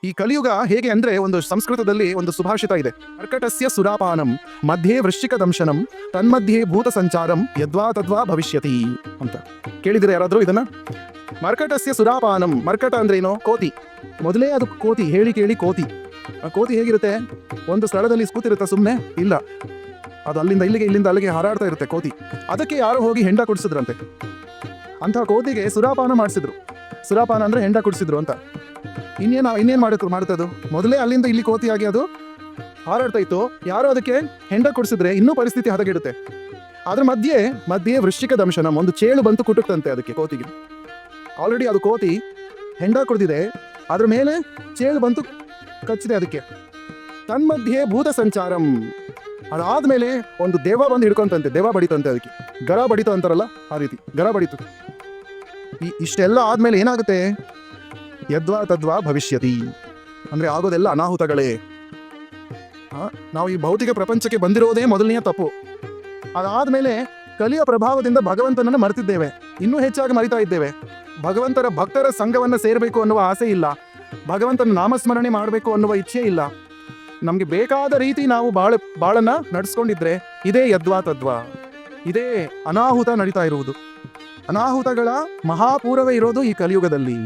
ಈ ಕಲಿಯುಗ ಹೇಗೆ ಅಂದ್ರೆ, ಒಂದು ಸಂಸ್ಕೃತದಲ್ಲಿ ಒಂದು ಸುಭಾಷಿತ ಇದೆ, ಕರ್ಕಟಸ್ಯ ಸುರಾಪಾನಂ ಮಧ್ಯೆ ವೃಶ್ಚಿಕ ದಂಶನಂ ತನ್ಮಧ್ಯೆ ಭೂತ ಸಂಚಾರಂ ಯದ್ವಾ ತದ್ವಾ ಭವಿಷ್ಯತಿ ಅಂತ. ಕೇಳಿದ್ರೆ ಯಾರಾದ್ರೂ ಇದನ್ನ? ಮರ್ಕಟಸ್ಯ ಸುರಾಪಾನಂ, ಮರ್ಕಟ ಅಂದ್ರೆ ಏನು? ಕೋತಿ. ಮೊದಲೇ ಅದು ಕೋತಿ, ಹೇಳಿ ಕೇಳಿ ಕೋತಿ. ಆ ಕೋತಿ ಹೇಗಿರುತ್ತೆ? ಒಂದು ಸ್ಥಳದಲ್ಲಿ ಕೂತಿರುತ್ತೆ ಸುಮ್ಮನೆ? ಇಲ್ಲ, ಅದು ಅಲ್ಲಿಂದ ಇಲ್ಲಿಗೆ ಇಲ್ಲಿಂದ ಅಲ್ಲಿಗೆ ಹಾರಾಡ್ತಾ ಇರುತ್ತೆ ಕೋತಿ. ಅದಕ್ಕೆ ಯಾರು ಹೋಗಿ ಹೆಂಡ ಕುಡಿಸಿದ್ರಂತೆ. ಅಂಥ ಕೋತಿಗೆ ಸುರಾಪಾನ ಮಾಡಿಸಿದ್ರು. ಸುರಾಪಾನ ಅಂದ್ರೆ ಹೆಂಡ ಕುಡಿಸಿದ್ರು ಅಂತ. ಇನ್ನೇನು ಮಾಡ್ತದು? ಮೊದಲೇ ಅಲ್ಲಿಂದ ಇಲ್ಲಿ ಕೋತಿಯಾಗಿ ಅದು ಹಾರಾಡ್ತಾ ಇತ್ತು, ಯಾರೋ ಅದಕ್ಕೆ ಹೆಂಡ ಕುಡಿಸಿದ್ರೆ ಇನ್ನೂ ಪರಿಸ್ಥಿತಿ ಹದಗೆಡುತ್ತೆ. ಅದ್ರ ಮಧ್ಯೆ ವೃಶ್ಚಿಕ ದಂಶನಂ, ಒಂದು ಚೇಳು ಬಂತು ಕುಟುಕ್ತಂತೆ ಅದಕ್ಕೆ, ಕೋತಿಗೆ. ಆಲ್ರೆಡಿ ಅದು ಕೋತಿ ಹೆಂಡ ಕುಡಿದಿದೆ, ಅದ್ರ ಮೇಲೆ ಚೇಳು ಬಂತು ಕಚ್ಚಿದೆ ಅದಕ್ಕೆ. ತನ್ಮಧ್ಯೆ ಭೂತ ಸಂಚಾರಂ, ಅದಾದ್ಮೇಲೆ ಒಂದು ದೆವ್ವ ಬಂದು ಹಿಡ್ಕೊಂತಂತೆ, ದೆವ್ವ ಬಡಿತಂತೆ ಅದಕ್ಕೆ. ಗರ ಬಡಿತು ಅಂತಾರಲ್ಲ, ಆ ರೀತಿ ಗರ ಬಡಿತು. ಇಷ್ಟೆಲ್ಲ ಆದ್ಮೇಲೆ ಏನಾಗುತ್ತೆ? ಯದ್ವಾ ತದ್ವಾ ಭವಿಷ್ಯತಿ, ಅಂದ್ರೆ ಆಗೋದೆಲ್ಲ ಅನಾಹುತಗಳೇ. ನಾವು ಈ ಭೌತಿಕ ಪ್ರಪಂಚಕ್ಕೆ ಬಂದಿರೋದೇ ಮೊದಲನೆಯ ತಪ್ಪು. ಅದಾದ್ಮೇಲೆ ಕಲಿಯ ಪ್ರಭಾವದಿಂದ ಭಗವಂತನನ್ನು ಮರೆತಿದ್ದೇವೆ, ಇನ್ನೂ ಹೆಚ್ಚಾಗಿ ಮರಿತಾ ಇದ್ದೇವೆ. ಭಗವಂತರ ಭಕ್ತರ ಸಂಘವನ್ನ ಸೇರಬೇಕು ಅನ್ನುವ ಆಸೆ ಇಲ್ಲ, ಭಗವಂತನ ನಾಮಸ್ಮರಣೆ ಮಾಡಬೇಕು ಅನ್ನುವ ಇಚ್ಛೆ ಇಲ್ಲ. ನಮ್ಗೆ ಬೇಕಾದ ರೀತಿ ನಾವು ಬಾಳನ್ನ ನಡೆಸ್ಕೊಂಡಿದ್ರೆ ಇದೇ ಯದ್ವಾ ತದ್ವಾ, ಇದೇ ಅನಾಹುತ ನಡೀತಾ ಇರುವುದು. ಅನಾಹುತಗಳ ಮಹಾಪೂರವೇ ಇರೋದು ಈ ಕಲಿಯುಗದಲ್ಲಿ.